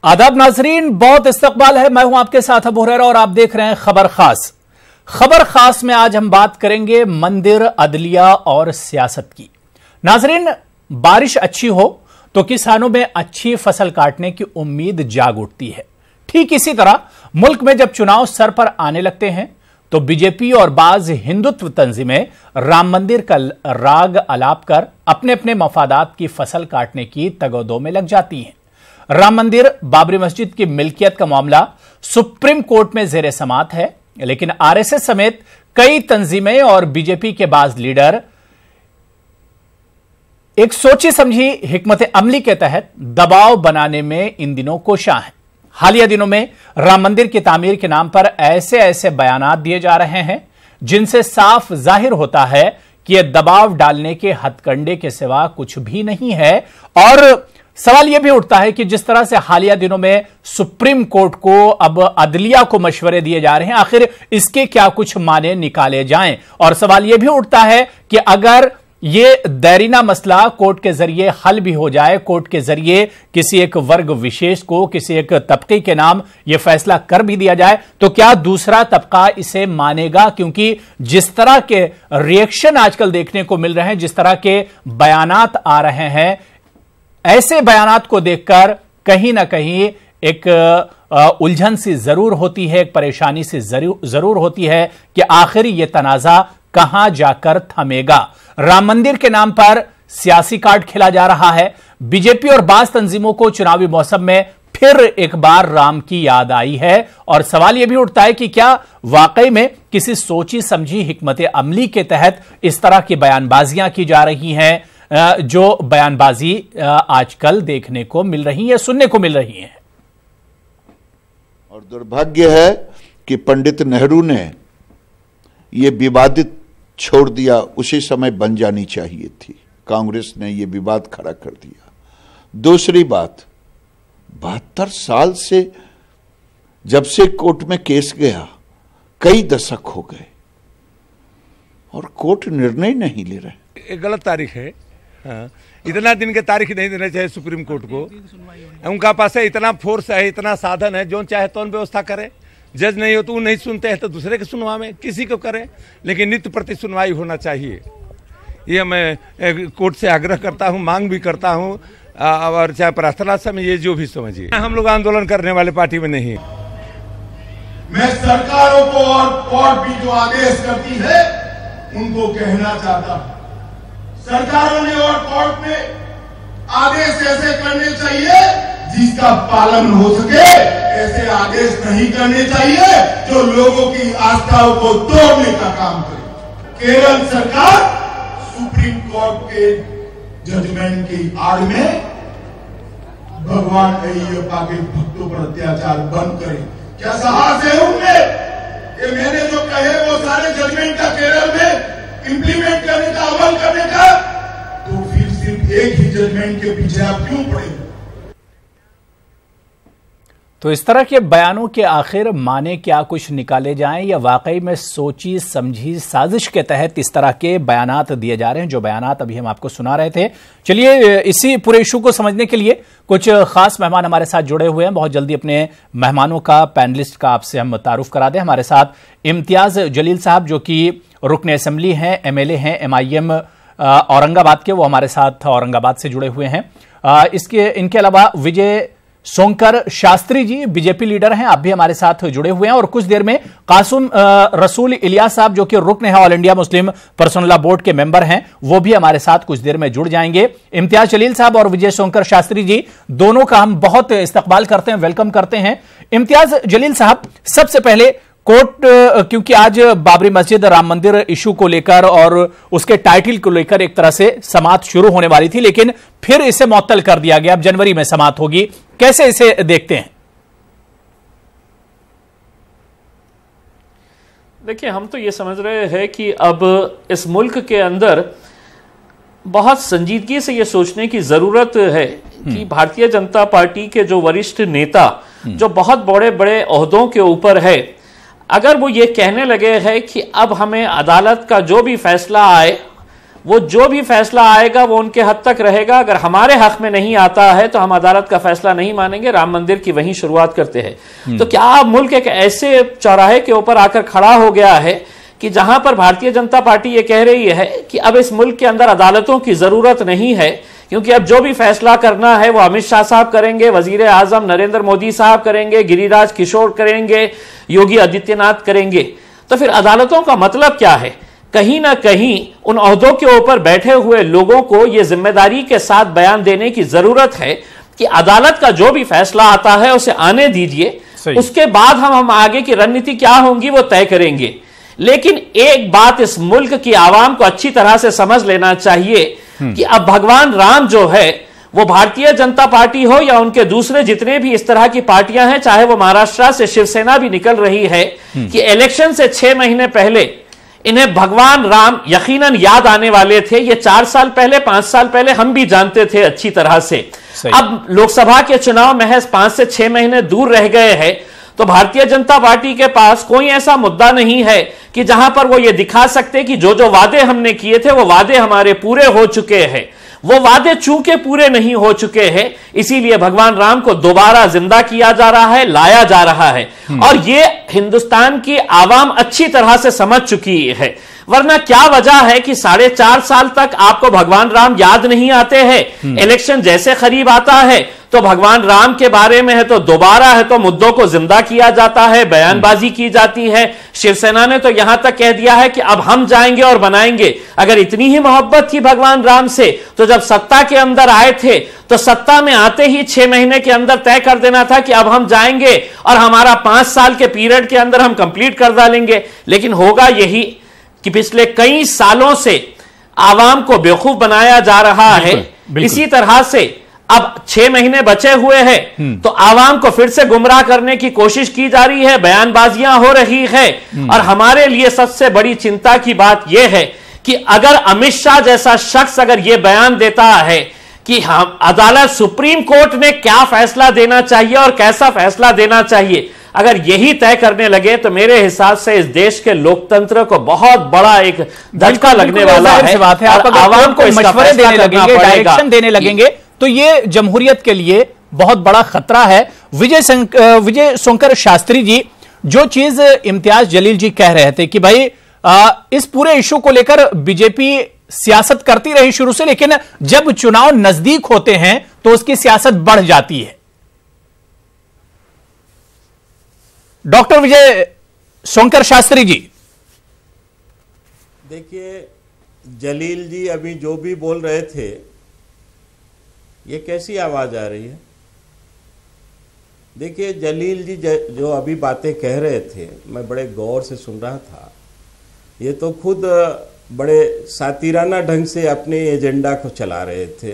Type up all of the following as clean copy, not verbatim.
आदाब नाजरीन, बहुत इस्तकबाल है। मैं हूं आपके साथ अबू हुरैरा और आप देख रहे हैं खबर खास। खबर खास में आज हम बात करेंगे मंदिर, अदलिया और सियासत की। नाजरीन, बारिश अच्छी हो तो किसानों में अच्छी फसल काटने की उम्मीद जाग उठती है। ठीक इसी तरह मुल्क में जब चुनाव सर पर आने लगते हैं तो बीजेपी और बाज हिंदुत्व तंजीमें राम मंदिर का राग अलाप कर अपने अपने मफादात की फसल काटने की तगोदो में लग जाती हैं। राम मंदिर, बाबरी मस्जिद की मिल्कियत का मामला सुप्रीम कोर्ट में जेर समात है, लेकिन आरएसएस समेत कई तंजीमें और बीजेपी के बाज लीडर एक सोची समझी हिकमत अमली के तहत दबाव बनाने में इन दिनों कोशां हैं। हालिया दिनों में राम मंदिर की तामीर के नाम पर ऐसे ऐसे बयानात दिए जा रहे हैं जिनसे साफ जाहिर होता है कि यह दबाव डालने के हथकंडे के सिवा कुछ भी नहीं है। और सवाल यह भी उठता है कि जिस तरह से हालिया दिनों में सुप्रीम कोर्ट को अब अदलिया को मशवरे दिए जा रहे हैं, आखिर इसके क्या कुछ माने निकाले जाएं। और सवाल यह भी उठता है कि अगर यह दैरीना मसला कोर्ट के जरिए हल भी हो जाए, कोर्ट के जरिए किसी एक वर्ग विशेष को, किसी एक तबके के नाम यह फैसला कर भी दिया जाए, तो क्या दूसरा तबका इसे मानेगा? क्योंकि जिस तरह के रिएक्शन आजकल देखने को मिल रहे हैं, जिस तरह के बयानात आ रहे हैं, ऐसे बयानात को देखकर कहीं ना कहीं एक उलझन सी जरूर होती है, एक परेशानी सी जरूर होती है कि आखिर यह तनाजा कहां जाकर थमेगा। राम मंदिर के नाम पर सियासी कार्ड खेला जा रहा है। बीजेपी और बाज तंजीमों को चुनावी मौसम में फिर एक बार राम की याद आई है और सवाल यह भी उठता है कि क्या वाकई में किसी सोची समझी हिकमत अमली के तहत इस तरह की बयानबाजियां की जा रही हैं जो बयानबाजी आजकल देखने को मिल रही है, सुनने को मिल रही है। और दुर्भाग्य है कि पंडित नेहरू ने यह विवादित छोड़ दिया, उसी समय बन जानी चाहिए थी। कांग्रेस ने यह विवाद खड़ा कर दिया। दूसरी बात, 72 साल से जब से कोर्ट में केस गया, कई दशक हो गए और कोर्ट निर्णय नहीं ले रहे। गलत तारीख है। हाँ, इतना दिन के तारीख नहीं देना चाहिए सुप्रीम कोर्ट को। उनका पास है इतना फोर्स है, इतना साधन है, जो चाहे तो व्यवस्था करे। जज नहीं हो तो नहीं सुनते हैं तो दूसरे के सुनवा में किसी को करे, लेकिन नित्य प्रति सुनवाई होना चाहिए। ये मैं कोर्ट से आग्रह करता हूँ, मांग भी करता हूँ, और चाहे प्रार्थना समय ये जो भी समझिए। हम लोग आंदोलन करने वाले पार्टी में नहीं। मैं सरकारों को और कोर्ट भी जो आदेश करती है उनको कहना चाहता हूं, सरकारों ने और कोर्ट ने आदेश ऐसे करने चाहिए जिसका पालन हो सके। ऐसे आदेश नहीं करने चाहिए जो लोगों की आस्थाओं को तोड़ने का काम करे। केरल सरकार सुप्रीम कोर्ट के जजमेंट की आड़ में भगवान अय्यप्पा के भक्तों पर अत्याचार बंद करे। क्या साहस है उनमें? ये मैंने जो कहे वो सारे जजमेंट का केरल में इंप्लीमेंट करने का, अमल करने का, तो फिर सिर्फ एक ही जजमेंट के पीछे आप क्यों पड़े? तो इस तरह के बयानों के आखिर माने क्या कुछ निकाले जाएं या वाकई में सोची समझी साजिश के तहत इस तरह के बयानात दिए जा रहे हैं, जो बयानात अभी हम आपको सुना रहे थे। चलिए, इसी पूरे इशू को समझने के लिए कुछ खास मेहमान हमारे साथ जुड़े हुए हैं। बहुत जल्दी अपने मेहमानों का, पैनलिस्ट का आपसे हम तारुफ करा दें। हमारे साथ इम्तियाज जलील साहब, जो कि रुकन असेंबली हैं, एमएलए हैं MIM औरंगाबाद के, वो हमारे साथ औरंगाबाद से जुड़े हुए हैं। इनके अलावा विजय सोंकर शास्त्री जी, बीजेपी लीडर हैं, आप भी हमारे साथ जुड़े हुए हैं। और कुछ देर में कासुम रसूल इलियास साहब, जो कि रुकन है all India Muslim personal law board के मेंबर हैं, वो भी हमारे साथ कुछ देर में जुड़ जाएंगे। इम्तियाज जलील साहब और विजय सोंकर शास्त्री जी, दोनों का हम बहुत इस्तकबाल करते हैं, वेलकम करते हैं। इम्तियाज जलील साहब, सबसे पहले कोर्ट, क्योंकि आज बाबरी मस्जिद, राम मंदिर इशू को लेकर और उसके टाइटल को लेकर एक तरह से समाअत शुरू होने वाली थी, लेकिन फिर इसे मुअत्तल कर दिया गया। अब जनवरी में समाअत होगी, कैसे इसे देखते हैं? देखिए, हम तो ये समझ रहे हैं कि अब इस मुल्क के अंदर बहुत संजीदगी से ये सोचने की जरूरत है कि भारतीय जनता पार्टी के जो वरिष्ठ नेता, जो बहुत बड़े बड़े ओहदों के ऊपर है, अगर वो ये कहने लगे हैं कि अब हमें अदालत का जो भी फैसला आए वो जो भी फैसला आएगा वो उनके हद तक रहेगा। अगर हमारे हक में नहीं आता है तो हम अदालत का फैसला नहीं मानेंगे, राम मंदिर की वहीं शुरुआत करते हैं। तो क्या मुल्क एक ऐसे चौराहे के ऊपर आकर खड़ा हो गया है कि जहां पर भारतीय जनता पार्टी ये कह रही है कि अब इस मुल्क के अंदर अदालतों की जरूरत नहीं है, क्योंकि अब जो भी फैसला करना है वो अमित शाह साहब करेंगे, वजीर आजम नरेंद्र मोदी साहब करेंगे, गिरिराज किशोर करेंगे, योगी आदित्यनाथ करेंगे। तो फिर अदालतों का मतलब क्या है? कहीं ना कहीं उन ओहदों के ऊपर बैठे हुए लोगों को यह जिम्मेदारी के साथ बयान देने की जरूरत है कि अदालत का जो भी फैसला आता है उसे आने दीजिए, उसके बाद हम आगे की रणनीति क्या होंगी वो तय करेंगे। लेकिन एक बात इस मुल्क की आवाम को अच्छी तरह से समझ लेना चाहिए कि अब भगवान राम जो है वो भारतीय जनता पार्टी हो या उनके दूसरे जितने भी इस तरह की पार्टियां हैं, चाहे वो महाराष्ट्र से शिवसेना भी निकल रही है, कि इलेक्शन से 6 महीने पहले इन्हें भगवान राम यकीनन याद आने वाले थे। ये 4 साल पहले 5 साल पहले हम भी जानते थे अच्छी तरह से। अब लोकसभा के चुनाव महज 5 से 6 महीने दूर रह गए हैं, तो भारतीय जनता पार्टी के पास कोई ऐसा मुद्दा नहीं है कि जहां पर वो ये दिखा सकते कि जो जो वादे हमने किए थे वो वादे हमारे पूरे हो चुके हैं। वो वादे चूंकि पूरे नहीं हो चुके हैं, इसीलिए भगवान राम को दोबारा जिंदा किया जा रहा है, लाया जा रहा है। और ये हिंदुस्तान की आवाम अच्छी तरह से समझ चुकी है। वरना क्या वजह है कि 4.5 साल तक आपको भगवान राम याद नहीं आते हैं? इलेक्शन जैसे करीब आता है तो भगवान राम के बारे में है तो दोबारा है तो मुद्दों को जिंदा किया जाता है, बयानबाजी की जाती है। शिवसेना ने तो यहां तक कह दिया है कि अब हम जाएंगे और बनाएंगे। अगर इतनी ही मोहब्बत थी भगवान राम से तो जब सत्ता के अंदर आए थे तो सत्ता में आते ही 6 महीने के अंदर तय कर देना था कि अब हम जाएंगे और हमारा 5 साल के पीरियड के अंदर हम कंप्लीट कर डालेंगे। लेकिन होगा यही कि पिछले कई सालों से आवाम को बेवकूफ बनाया जा रहा है। इसी तरह से अब 6 महीने बचे हुए हैं तो आवाम को फिर से गुमराह करने की कोशिश की जा रही है, बयानबाजियां हो रही है। और हमारे लिए सबसे बड़ी चिंता की बात यह है कि अगर अमित शाह जैसा शख्स अगर यह बयान देता है कि हम अदालत सुप्रीम कोर्ट ने क्या फैसला देना चाहिए और कैसा फैसला देना चाहिए, अगर यही तय करने लगे तो मेरे हिसाब से इस देश के लोकतंत्र को बहुत बड़ा एक धक्का लगने वाला है। आप अगर आवाम को मशवरे देने लगेंगे, डायरेक्शन देने लगेंगे तो ये जमहूरियत के लिए बहुत बड़ा खतरा है। विजय शंकर शास्त्री जी, जो चीज इम्तियाज जलील जी कह रहे थे कि भाई इस पूरे इशू को लेकर बीजेपी सियासत करती रही शुरू से, लेकिन जब चुनाव नजदीक होते हैं तो उसकी सियासत बढ़ जाती है। डॉक्टर विजय शंकर शास्त्री जी, देखिए जलील जी अभी जो भी बोल रहे थे ये कैसी आवाज आ रही है? देखिए जलील जी जो अभी बातें कह रहे थे मैं बड़े गौर से सुन रहा था। ये तो खुद बड़े सातिराना ढंग से अपने एजेंडा को चला रहे थे।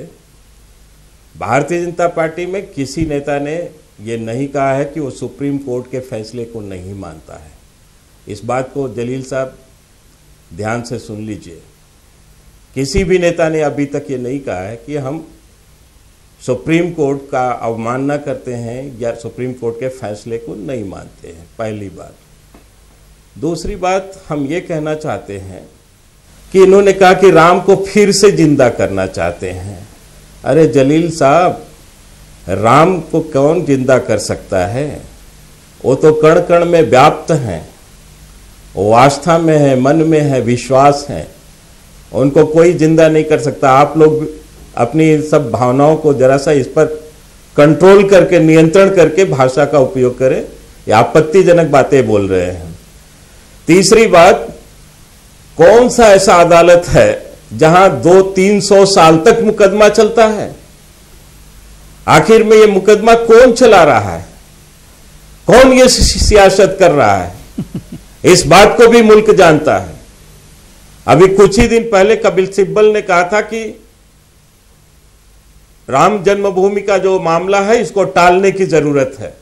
भारतीय जनता पार्टी में किसी नेता ने ये नहीं कहा है कि वो सुप्रीम कोर्ट के फैसले को नहीं मानता है। इस बात को जलील साहब ध्यान से सुन लीजिए। किसी भी नेता ने अभी तक ये नहीं कहा है कि हम सुप्रीम कोर्ट का अवमानना करते हैं या सुप्रीम कोर्ट के फैसले को नहीं मानते हैं, पहली बात। दूसरी बात, हम ये कहना चाहते हैं कि इन्होंने कहा कि राम को फिर से जिंदा करना चाहते हैं। अरे जलील साहब, राम को कौन जिंदा कर सकता है? वो तो कण कण में व्याप्त हैं, वो आस्था में है, मन में है, विश्वास है। उनको कोई जिंदा नहीं कर सकता। आप लोग अपनी सब भावनाओं को जरा सा इस पर कंट्रोल करके, नियंत्रण करके भाषा का उपयोग करें। ये आपत्तिजनक बातें बोल रहे हैं। तीसरी बात, कौन सा ऐसा अदालत है जहां 200-300 साल तक मुकदमा चलता है? आखिर में ये मुकदमा कौन चला रहा है? कौन ये सियासत कर रहा है? इस बात को भी मुल्क जानता है। अभी कुछ ही दिन पहले कपिल सिब्बल ने कहा था कि राम जन्मभूमि का जो मामला है इसको टालने की जरूरत है।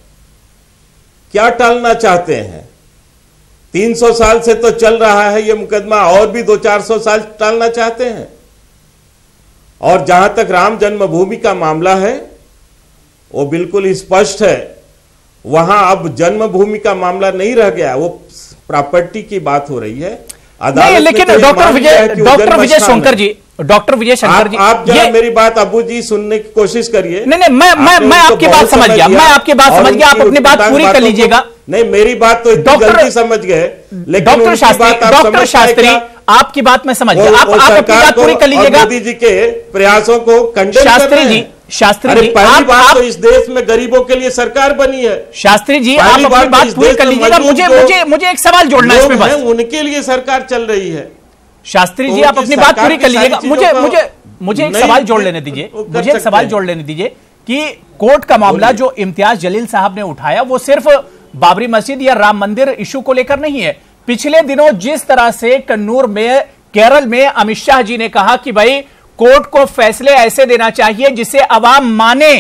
क्या टालना चाहते हैं? 300 साल से तो चल रहा है ये मुकदमा, और भी 200-400 साल टालना चाहते हैं। और जहां तक राम जन्मभूमि का मामला है वो बिल्कुल स्पष्ट है, वहां अब जन्मभूमि का मामला नहीं रह गया, वो प्रॉपर्टी की बात हो रही है। नहीं, लेकिन डॉक्टर विजय शंकर जी, डॉक्टर विजय शंकर जी, आप जरा मेरी बात अबू जी सुनने की कोशिश करिए। नहीं, मैं आपकी बात समझ गया, मैं आपकी बात समझ गया, आप अपनी बात पूरी कर लीजिएगा। नहीं, मेरी बात तो इतनी जल्दी समझ गए, लेकिन डॉक्टर शास्त्री आपकी बात मैं समझ गया, आप अपनी बात पूरी कर लीजिएगा। मोदी जी के प्रयासों को कंडेम कर रहे हैं। शास्त्री जी, पहली बात तो इस देश में गरीबों के लिए सरकार बनी है। शास्त्री जी, आप अपनी बात पूरी कर लीजिएगा। मुझे एक सवाल जोड़ना है इसमें, बस उनके लिए सरकार चल रही है। शास्त्री जी, आप अपनी बात पूरी कर लीजिएगा। मुझे एक सवाल जोड़ लेने दीजिए, मुझे एक सवाल जोड़ लेने दीजिए कि कोर्ट का मामला जो इम्तियाज जलील साहब ने उठाया वो सिर्फ बाबरी मस्जिद या राम मंदिर इशू को लेकर नहीं है। पिछले दिनों जिस तरह से कन्नूर में, केरल में अमित शाह जी ने कहा कि भाई कोर्ट को फैसले ऐसे देना चाहिए जिसे अवाम माने,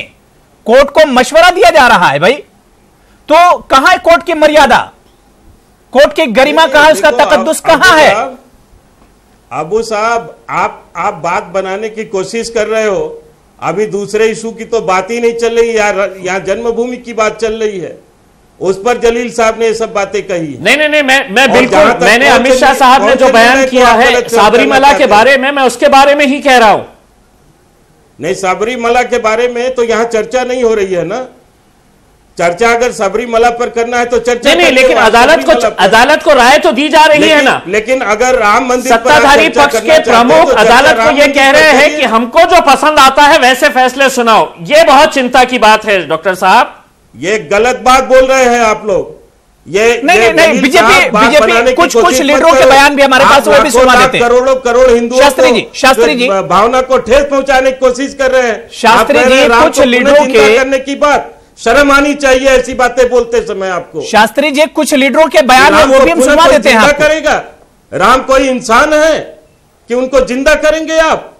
कोर्ट को मशवरा दिया जा रहा है भाई, तो कहां है कोर्ट की मर्यादा, कोर्ट की गरिमा कहां है, उसका तकद्दुस कहां है? अबू साहब, आप बात बनाने की कोशिश कर रहे हो, अभी दूसरे इशू की तो बात ही नहीं चल रही, यहाँ जन्मभूमि की बात चल रही है, उस पर जलील साहब ने ये सब बातें कही। नहीं, मैं बिल्कुल, मैंने अमित शाह साहब ने जो बयान किया है सबरीमला के बारे में, मैं उसके बारे में ही कह रहा हूं। नहीं, सबरीमला के बारे में तो यहाँ चर्चा नहीं हो रही है ना। चर्चा अगर सबरीमला पर करना है तो चर्चा नहीं, लेकिन अदालत को राय तो दी जा रही है ना। लेकिन अगर राम मंदिर सत्ताधारी पक्ष के प्रमुख अदालत को यह कह रहे हैं कि हमको जो पसंद आता है वैसे फैसले सुनाओ, ये बहुत चिंता की बात है डॉक्टर साहब। ये गलत बात बोल रहे हैं आप लोग। ये नहीं, बीजेपी कुछ लीडरों के बयान भी हमारे पास, वो भी सुनवा देते हैं। करोड़ हिंदुओं शास्त्री जी भावना को ठेस पहुंचाने की कोशिश कर रहे हैं। शास्त्री जी, कुछ लीडरों के करने की बात, शर्म आनी चाहिए ऐसी बातें बोलते समय आपको। शास्त्री जी, कुछ लीडरों के बयान है वो भी हम सुनवा देते हैं। करेगा राम कोई इंसान है कि उनको जिंदा करेंगे आप?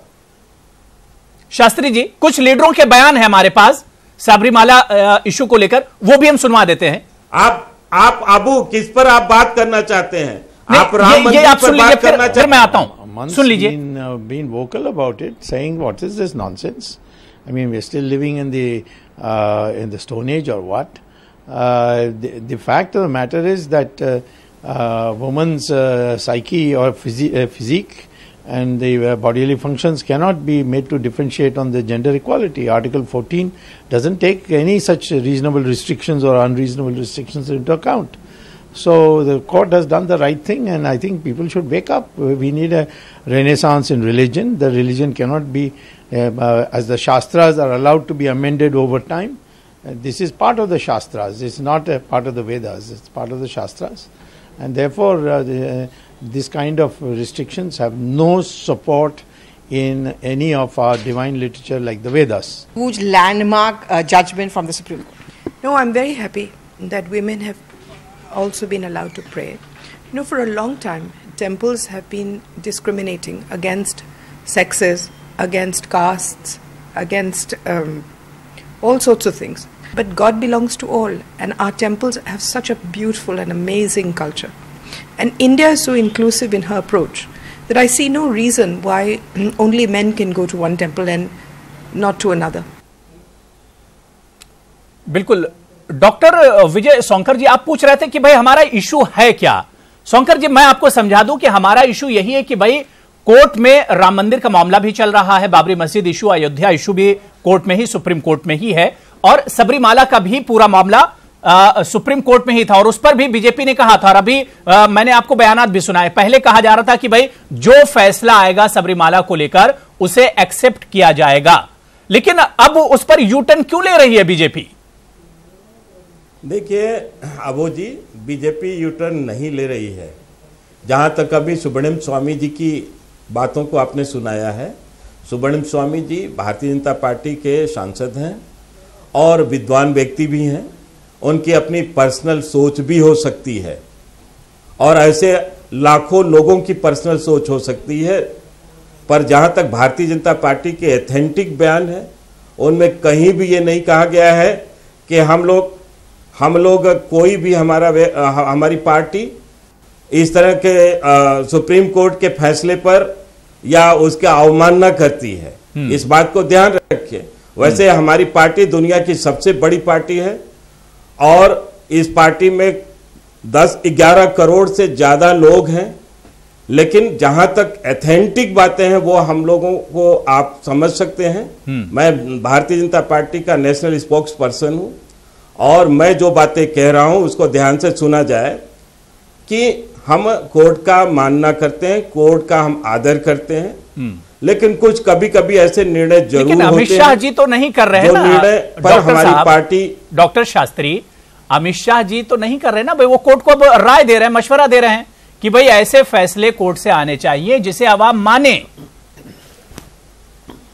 शास्त्री जी, कुछ लीडरों के बयान है हमारे पास सबरीमाला इशू को लेकर, वो भी हम सुनवा देते हैं। आप अबू किस पर आप बात करना चाहते हैं? आप राम मंदिर आप सुन लीजिए, फिर मैं आता हूं, सुन लीजिए। Been vocal about it, saying what is this nonsense? I mean, we're still living in the Stone Age or what? The fact of the matter is that woman's psyche or physique and the bodily functions cannot be made to differentiate on the gender equality. Article 14 doesn't take any such reasonable restrictions or unreasonable restrictions into account. So the court has done the right thing, and I think people should wake up. We need a renaissance in religion. The religion cannot be, as the Shastras are allowed to be amended over time. This is part of the Shastras. It's not a part of the Vedas. It's part of the Shastras. And therefore, this kind of restrictions have no support in any of our divine literature like the Vedas. Huge landmark judgment from the Supreme Court. No, I'm very happy that women have also been allowed to pray. You know, for a long time, temples have been discriminating against sexes, against castes, against all sorts of things. But God belongs to all, and our temples have such a beautiful and amazing culture. And India is so inclusive in her approach that I see no reason why only men can go to one temple and not to another. बिल्कुल। Doctor विजय सोंकर जी, आप पूछ रहे थे कि भाई हमारा issue है क्या? सोंकर जी, मैं आपको समझा दूं कि हमारा इशू यही है कि भाई कोर्ट में राम मंदिर का मामला भी चल रहा है, बाबरी मस्जिद इशू, अयोध्या इशू भी कोर्ट में ही, सुप्रीम कोर्ट में ही है, और सबरीमाला का भी पूरा मामला सुप्रीम कोर्ट में ही था, और उस पर भी बीजेपी ने कहा था, और अभी मैंने आपको बयानात भी सुनाए। पहले कहा जा रहा था कि भाई जो फैसला आएगा सबरीमाला को लेकर उसे एक्सेप्ट किया जाएगा, लेकिन अब उस पर यूटर्न क्यों ले रही है बीजेपी? देखिए अबू जी, बीजेपी यूटर्न नहीं ले रही है। जहां तक अभी सुब्रमण्यम स्वामी जी की बातों को आपने सुनाया है, सुब्रमण्यम स्वामी जी भारतीय जनता पार्टी के सांसद हैं और विद्वान व्यक्ति भी हैं। उनकी अपनी पर्सनल सोच भी हो सकती है, और ऐसे लाखों लोगों की पर्सनल सोच हो सकती है, पर जहां तक भारतीय जनता पार्टी के एथेंटिक बयान है, उनमें कहीं भी ये नहीं कहा गया है कि हम लोग कोई भी हमारी पार्टी इस तरह के सुप्रीम कोर्ट के फैसले पर या उसका अवमानना करती है। इस बात को ध्यान रखिए। वैसे हमारी पार्टी दुनिया की सबसे बड़ी पार्टी है, और इस पार्टी में 10-11 करोड़ से ज्यादा लोग हैं, लेकिन जहां तक एथेंटिक बातें हैं वो हम लोगों को आप समझ सकते हैं। मैं भारतीय जनता पार्टी का नेशनल स्पोक्स पर्सन हूं और मैं जो बातें कह रहा हूं उसको ध्यान से सुना जाए कि हम कोर्ट का मानना करते हैं, कोर्ट का हम आदर करते हैं, लेकिन कुछ कभी कभी ऐसे निर्णय जरूर होते हैं। अमित शाह जी तो नहीं कर रहे हैं ना निर्णय पर हमारी पार्टी। डॉक्टर शास्त्री, अमित शाह जी तो नहीं कर रहे ना भाई, वो कोर्ट को राय दे रहे हैं, मशवरा दे रहे हैं कि भाई ऐसे फैसले कोर्ट से आने चाहिए जिसे आवाम माने।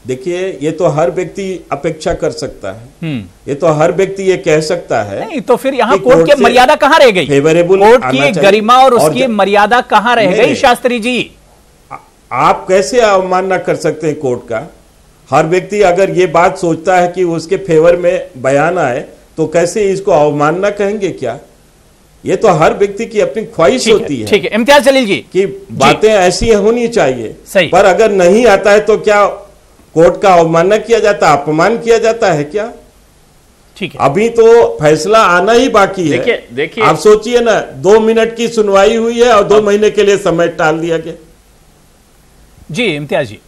देखिए, ये तो हर व्यक्ति अपेक्षा कर सकता है, ये तो हर व्यक्ति ये कह सकता है। नहीं तो फिर यहाँ कोर्ट की मर्यादा कहां रह गई? कोर्ट की गरिमा और उसकी मर्यादा कहां रह गई शास्त्री जी? आप कैसे अवमानना कर सकते हैं कोर्ट का? हर व्यक्ति अगर ये बात सोचता है कि उसके फेवर में बयान आए तो कैसे इसको अवमानना कहेंगे क्या? ये तो हर व्यक्ति की अपनी ख्वाहिश होती है। ठीक है, इम्तियाज जलील जी, कि बातें ऐसी होनी चाहिए। सही। पर अगर नहीं आता है तो क्या कोर्ट का अवमानना किया जाता है, अपमान किया जाता है क्या? ठीक है, अभी तो फैसला आना ही बाकी है। देखिए आप सोचिए ना, 2 मिनट की सुनवाई हुई है और 2 महीने के लिए समय टाल दिया गया। जी इम्तियाज जी।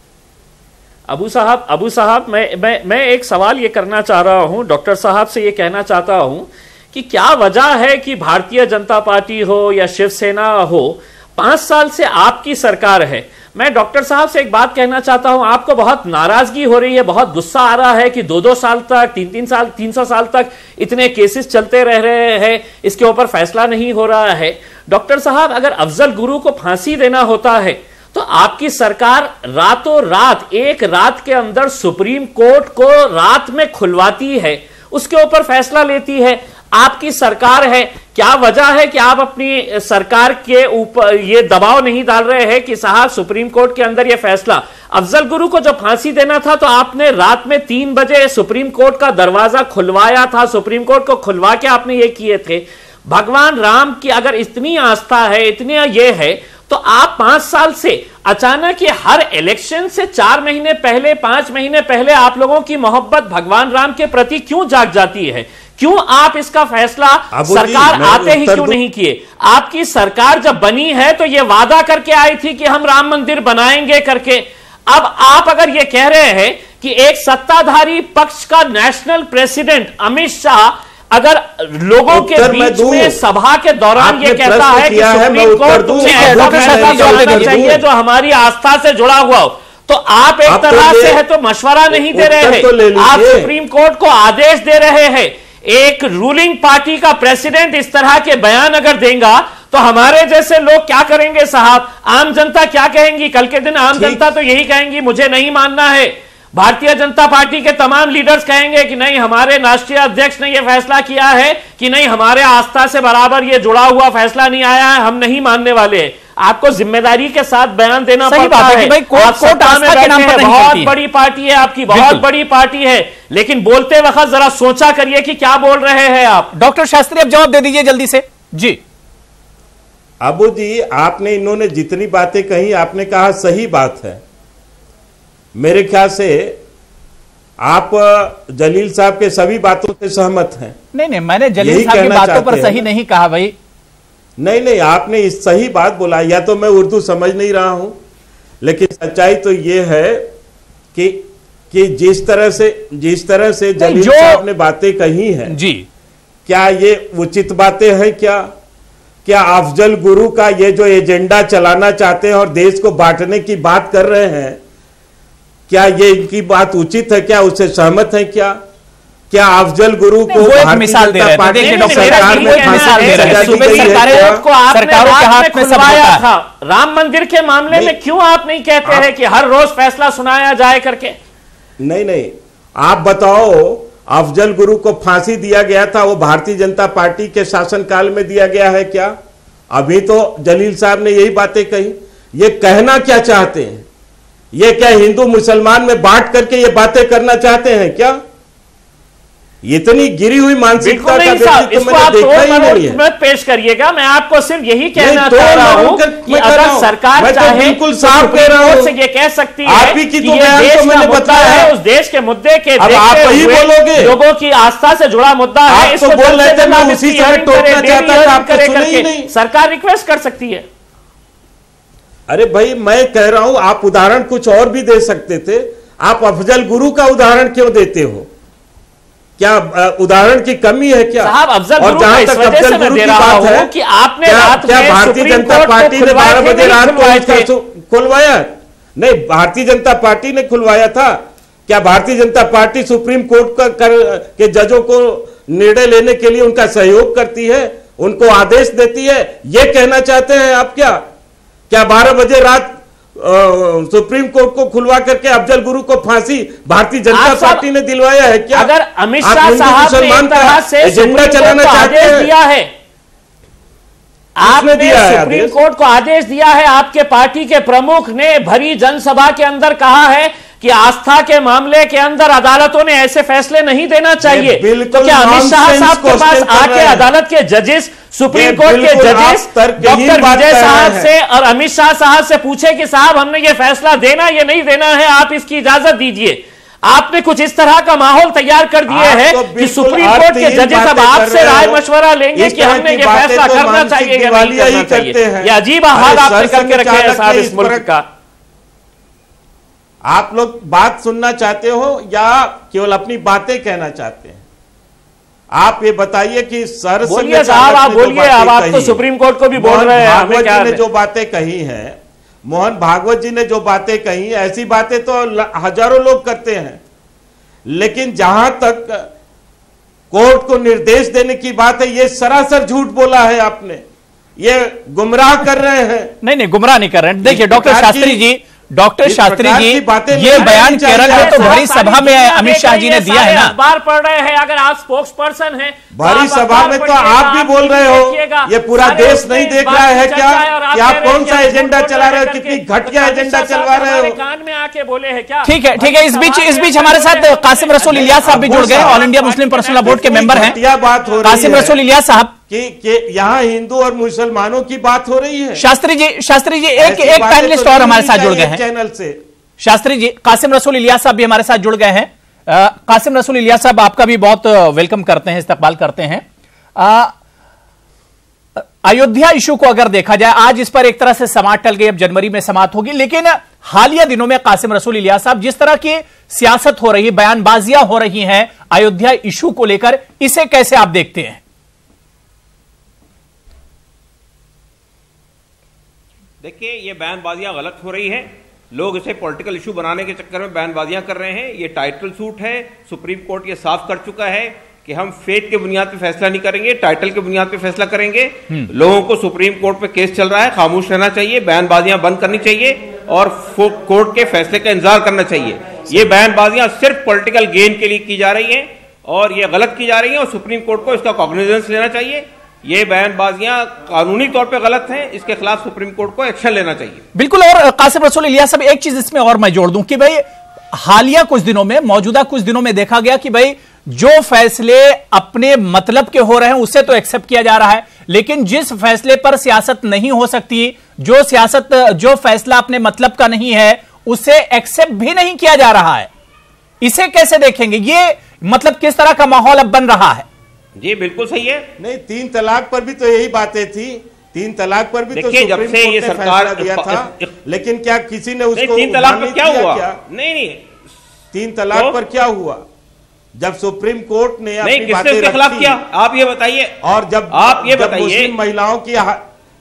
अबू साहब मैं एक सवाल ये करना चाह रहा हूं, डॉक्टर साहब से ये कहना चाहता हूं कि क्या वजह है कि भारतीय जनता पार्टी हो या शिवसेना हो, 5 साल से आपकी सरकार है। मैं डॉक्टर साहब से एक बात कहना चाहता हूं, आपको बहुत नाराजगी हो रही है, बहुत गुस्सा आ रहा है कि 2-2 साल तक, 3-3 साल, 300 साल तक इतने केसेस चलते रह रहे हैं, इसके ऊपर फैसला नहीं हो रहा है। डॉक्टर साहब, अगर अफजल गुरु को फांसी देना होता है तो आपकी सरकार रातों रात, एक रात के अंदर सुप्रीम कोर्ट को रात में खुलवाती है, उसके ऊपर फैसला लेती है। आपकी सरकार है, क्या वजह है कि आप अपनी सरकार के ऊपर ये दबाव नहीं डाल रहे हैं कि साहब सुप्रीम कोर्ट के अंदर ये फैसला? अफजल गुरु को जब फांसी देना था तो आपने रात में 3 बजे सुप्रीम कोर्ट का दरवाजा खुलवाया था, सुप्रीम कोर्ट को खुलवा के आपने ये किए थे। भगवान राम की अगर इतनी आस्था है, इतना ये है, तो आप 5 साल से अचानक ये हर इलेक्शन से 4 महीने पहले, 5 महीने पहले आप लोगों की मोहब्बत भगवान राम के प्रति क्यों जाग जाती है? क्यों आप इसका फैसला सरकार आते ही क्यों नहीं किए? आपकी सरकार जब बनी है तो ये वादा करके आई थी कि हम राम मंदिर बनाएंगे करके। अब आप अगर ये कह रहे हैं कि एक सत्ताधारी पक्ष का नेशनल प्रेसिडेंट अमित शाह अगर लोगों के बीच में सभा के दौरान ये कहता है कि सुप्रीम कोर्ट तुम्हें ऐसा फैसला करना चाहिए जो हमारी आस्था से जुड़ा हुआ हो, तो आप एक तरह से है तो मशवरा नहीं दे रहे हैं, आप सुप्रीम कोर्ट को आदेश दे रहे हैं। एक रूलिंग पार्टी का प्रेसिडेंट इस तरह के बयान अगर देगा तो हमारे जैसे लोग क्या करेंगे साहब? आम जनता क्या कहेंगी? कल के दिन आम जनता तो यही कहेंगी मुझे नहीं मानना है। भारतीय जनता पार्टी के तमाम लीडर्स कहेंगे कि नहीं, हमारे राष्ट्रीय अध्यक्ष ने यह फैसला किया है कि नहीं, हमारे आस्था से बराबर ये जुड़ा हुआ फैसला नहीं आया है, हम नहीं मानने वाले हैं। आपको जिम्मेदारी के साथ बयान देना पड़ता है। बहुत बड़ी पार्टी है आपकी, बहुत बड़ी पार्टी है, लेकिन बोलते वक्त जरा सोचा करिए कि क्या बोल रहे हैं आप। डॉक्टर शास्त्री अब जवाब दे दीजिए जल्दी से। जी अबू जी, आपने इन्होंने जितनी बातें कही, आपने कहा सही बात है। मेरे ख्याल से आप जलील साहब के सभी बातों से सहमत हैं। नहीं, मैंने जलील साहब की बातों पर सही नहीं कहा भाई। नहीं, आपने इस सही बात बोला। या तो मैं उर्दू समझ नहीं रहा हूं, लेकिन सच्चाई तो यह है कि जिस तरह से जलील साहब ने बातें कही हैं जी, क्या ये उचित बातें हैं? क्या अफजल गुरु का ये जो एजेंडा चलाना चाहते हैं और देश को बांटने की बात कर रहे हैं, क्या ये इनकी बात उचित है? क्या उससे सहमत है? क्या अफजल गुरु को भारतीय जनता पार्टी की सरकार में मिसाल दे रहे हैं? सरकारों के हाथ में खुलवाया था। राम मंदिर के मामले में क्यों आप नहीं कहते हैं कि हर रोज फैसला सुनाया जाए करके? नहीं, आप बताओ, अफजल गुरु को फांसी दिया गया था, वो भारतीय जनता पार्टी के शासनकाल में दिया गया है क्या? अभी तो जलील साहब ने यही बातें कही। ये कहना क्या चाहते हैं? ये क्या हिंदू मुसलमान में बांट करके ये बातें करना चाहते हैं क्या? इतनी गिरी हुई मानसिकता का व्यक्ति तो मैंने देखा ही नहीं है। पेश करिएगा, मैं आपको सिर्फ यही कहना चाह रहा हूं कि अगर सरकार चाहे बिल्कुल साफ कह रहा हूं से ये कह सकती है आप ही की तो बयान तो मैंने बताया है, उस देश के मुद्दे के आप ही बोलोगे, लोगों की आस्था से जुड़ा मुद्दा है, इसको बोल रहे थे, मैं उसी समय टोकना चाहता था, आपको सुना ही नहीं। सरकार रिक्वेस्ट कर सकती है। अरे भाई मैं कह रहा हूं, आप उदाहरण कुछ और भी दे सकते थे। आप अफजल गुरु का उदाहरण क्यों देते हो? क्या उदाहरण की कमी है क्या? साहब अफजल और गुरु जहां तक अफजल गुरु की बात है कि आपने क्या भारतीय जनता पार्टी ने 12 बजे रात को खुलवाया? नहीं, भारतीय जनता पार्टी ने खुलवाया था। क्या Bharatiya Janata party supreme court के जजों को निर्णय लेने के लिए उनका सहयोग करती है, उनको आदेश देती है? ये कहना चाहते हैं आप क्या 12 बजे रात सुप्रीम कोर्ट को खुलवा करके अफजल गुरु को फांसी भारतीय जनता पार्टी ने दिलवाया है क्या? अगर अमित शाह साहब ने एक तरह से एजेंडा चलाना चाहते हैं दिया है, आपने सुप्रीम कोर्ट को आदेश दिया है, आपके पार्टी के प्रमुख ने भरी जनसभा के अंदर कहा है कि आस्था के मामले के अंदर अदालतों ने ऐसे फैसले नहीं देना चाहिए। तो क्या अमित शाह साहब के पास आके अदालत के जजेस, सुप्रीम कोर्ट के जजेस डॉक्टर विजय साहब से और अमित शाह साहब से पूछे कि साहब हमने ये फैसला देना या नहीं देना है, आप इसकी इजाजत दीजिए? आपने कुछ इस तरह का माहौल तैयार कर दिए हैं कि सुप्रीम कोर्ट के जजेस अब आपसे राय मशवरा लेंगे कि हमने ये फैसला करना चाहिए या नहीं करना चाहिए। ये अजीब हाल आपने करके रखे हैं साहब इस मुल्क का। आप लोग बात सुनना चाहते हो या केवल अपनी बातें कहना चाहते हैं? आप ये बताइए कि सर बोलिए साहब, आप बोलिए। अब आप तो सुप्रीम कोर्ट को भी बोल रहे हैं। भागवत जी ने जो बातें कही हैं, मोहन भागवत जी ने जो बातें कही, ऐसी बातें तो हजारों लोग करते हैं, लेकिन जहां तक कोर्ट को निर्देश देने की बात है, ये सरासर झूठ बोला है आपने। ये गुमराह कर रहे हैं। नहीं, गुमराह नहीं कर रहे हैं। देखिए डॉक्टर शास्त्री जी, ये बयान केरल में तो भरी सभा में अमित शाह जी ने दिया है ना। अखबार पढ़ रहे हैं, अगर आप स्पोक्स पर्सन हैं, भरी सभा में तो आप भी बोल रहे हो। ये पूरा देश नहीं देख रहा है क्या कि आप कौन सा एजेंडा चला रहे हो? कितनी घटिया एजेंडा चलवा रहे हो? कान में आके बोले हैं क्या? ठीक है। इस बीच हमारे साथ कासिम रसूल इलियास साहब भी जुड़ गए, all India Muslim personal law board के मेंबर हैं। बात हो रही है कासिम रसूल इलियास साहब कि यहाँ हिंदू और मुसलमानों की बात हो रही है। शास्त्री जी एक पैनलिस्ट और हमारे साथ जुड़ गए हैं चैनल से। शास्त्री जी, कासिम रसूल इलियास साहब भी हमारे साथ जुड़ गए हैं। कासिम रसूल इलियास साहब, आपका भी बहुत वेलकम करते हैं, इस्तकबाल करते हैं। अयोध्या इशू को अगर देखा जाए, आज इस पर एक तरह से समात टल गई, अब जनवरी में समात होगी, लेकिन हालिया दिनों में कासिम रसूल इलियास साहब, जिस तरह की सियासत हो रही, बयानबाजियां हो रही हैं अयोध्या इशू को लेकर, इसे कैसे आप देखते हैं? देखिए, ये बयानबाजियां गलत हो रही हैं। लोग इसे पॉलिटिकल इशू बनाने के चक्कर में बयानबाजियां कर रहे हैं। ये टाइटल सूट है। सुप्रीम कोर्ट ये साफ कर चुका है कि हम फेथ के बुनियाद पे फैसला नहीं करेंगे, टाइटल के बुनियाद पे फैसला करेंगे। लोगों को सुप्रीम कोर्ट पे केस चल रहा है, खामोश रहना चाहिए, बयानबाजियां बंद करनी चाहिए और कोर्ट के फैसले का इंतजार करना चाहिए। ये बयानबाजियां सिर्फ पॉलिटिकल गेन के लिए की जा रही हैं और ये गलत की जा रही हैं और सुप्रीम कोर्ट को इसका कॉग्निजेंस लेना चाहिए। ये बयानबाजियां कानूनी तौर पे गलत हैं, इसके खिलाफ सुप्रीम कोर्ट को एक्शन लेना चाहिए। बिल्कुल। और कासिम रसूल इलियास साहब, एक चीज इसमें और मैं जोड़ दूं कि भाई हालिया कुछ दिनों में, मौजूदा कुछ दिनों में देखा गया कि भाई जो फैसले अपने मतलब के हो रहे हैं उसे तो एक्सेप्ट किया जा रहा है, लेकिन जिस फैसले पर सियासत नहीं हो सकती, जो फैसला अपने मतलब का नहीं है, उसे एक्सेप्ट भी नहीं किया जा रहा है। इसे कैसे देखेंगे? ये मतलब किस तरह का माहौल अब बन रहा है? जी बिल्कुल सही है। नहीं, 3 तलाक पर भी तो यही बातें थी। 3 तलाक पर भी तो सुप्रीम जब से ये सरकार दिया था, लेकिन क्या किसी ने उसको 3 तलाक पर क्या हुआ? नहीं 3 तलाक पर क्या हुआ? जब सुप्रीम कोर्ट ने अपनी बातें रखी, खिलाफ किया, आप ये बताइए। और जब आप ये बताइए, मुस्लिम महिलाओं की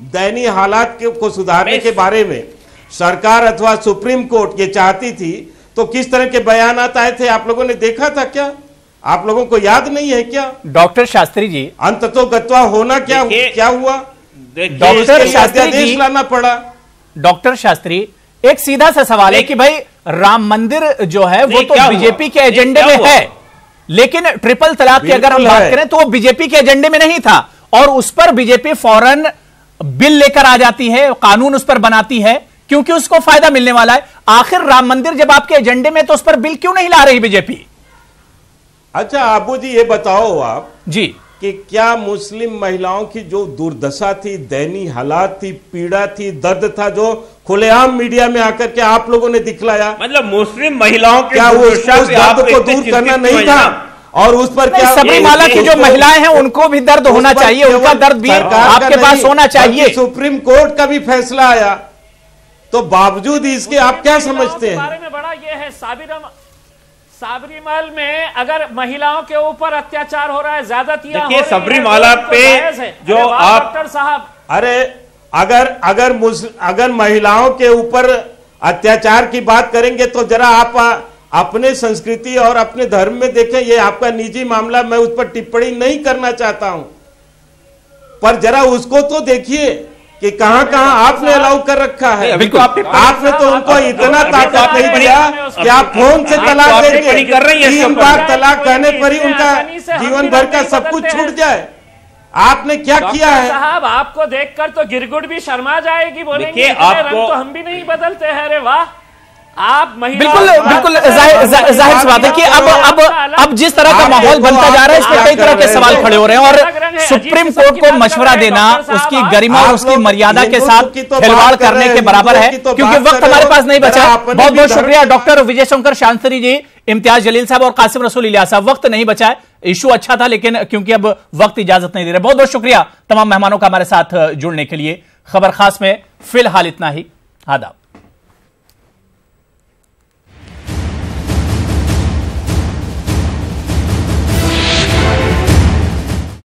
दयनीय हालात को सुधारने के बारे में सरकार अथवा सुप्रीम कोर्ट ये चाहती थी, तो किस तरह के बयान आए थे? आप लोगों ने देखा था क्या? आप लोगों को याद नहीं है क्या? डॉक्टर शास्त्री जी, अंततोगत्वा होना क्या हुआ? डॉक्टर शास्त्री जी, लाना पड़ा। डॉक्टर शास्त्री, एक सीधा सा सवाल है कि भाई राम मंदिर जो है वो तो बीजेपी के एजेंडे में है, लेकिन ट्रिपल तलाक की अगर हम बात करें तो वो बीजेपी के एजेंडे में नहीं था और उस पर बीजेपी फौरन बिल लेकर आ जाती है, कानून उस पर बनाती है क्योंकि उसको फायदा मिलने वाला है। आखिर राम मंदिर जब आपके एजेंडे में तो उस पर बिल क्यों नहीं ला रही बीजेपी? अच्छा अबू जी, ये बताओ आप जी कि क्या मुस्लिम महिलाओं की जो दुर्दशा थी, दयनीय हालात थी, पीड़ा थी, दर्द था, जो खुलेआम मीडिया में आकर के आप लोगों ने दिखलाया, मतलब मुस्लिम महिलाओं की क्या उस दर्द को दूर करना नहीं था? और उस पर क्या सबरीमाला की जो महिलाएं हैं उनको भी दर्द होना चाहिए, उनका दर्द भी आपके पास होना चाहिए। सुप्रीम कोर्ट का भी फैसला आया तो बावजूद इसके आप क्या समझते हैं? बारे में बड़ा ये है, सबरीमल में अगर महिलाओं के ऊपर अत्याचार हो रहा है, ज्यादतियां हो रही हैं, सबरीमाला पे जो आप डॉक्टर साहब, अरे अगर महिलाओं के ऊपर अत्याचार की बात करेंगे तो जरा आप अपने संस्कृति और अपने धर्म में देखें। ये आपका निजी मामला, मैं उस पर टिप्पणी नहीं करना चाहता हूं, पर जरा उसको तो देखिए कि कहां कहां आपने अलाउ कर रखा है। बिल्कुल, आपने तो उनको इतना ताकत नहीं दिया कि आप फोन से तलाक देंगे, 3 बार तलाक कहने पर ही उनका जीवन भर का सब कुछ छूट जाए। आपने क्या किया है? साहब आपको देखकर तो गिरगुड भी शर्मा जाएगी, बोलेंगे रंग तो हम भी नहीं बदलते हैं। अरे वाह, आप बिल्कुल जाहिर सी बात है कि अब जिस तरह का माहौल बनता जा रहा है, इसमें कई तरह के सवाल खड़े हो रहे हैं और सुप्रीम कोर्ट को मशवरा देना उसकी गरिमा और उसकी मर्यादा के साथ खिलवाड़ करने के बराबर है, क्योंकि वक्त हमारे पास नहीं बचा। बहुत बहुत शुक्रिया डॉक्टर विजय शंकर शांतरी जी, इम्तियाज जलील साहब और कासिम रसूल इलियास साहब। वक्त नहीं बचा है, इशू अच्छा था लेकिन क्योंकि अब वक्त इजाजत नहीं दे रहे। बहुत बहुत शुक्रिया तमाम मेहमानों का हमारे साथ जुड़ने के लिए। खबर खास में फिलहाल इतना ही। आदाब।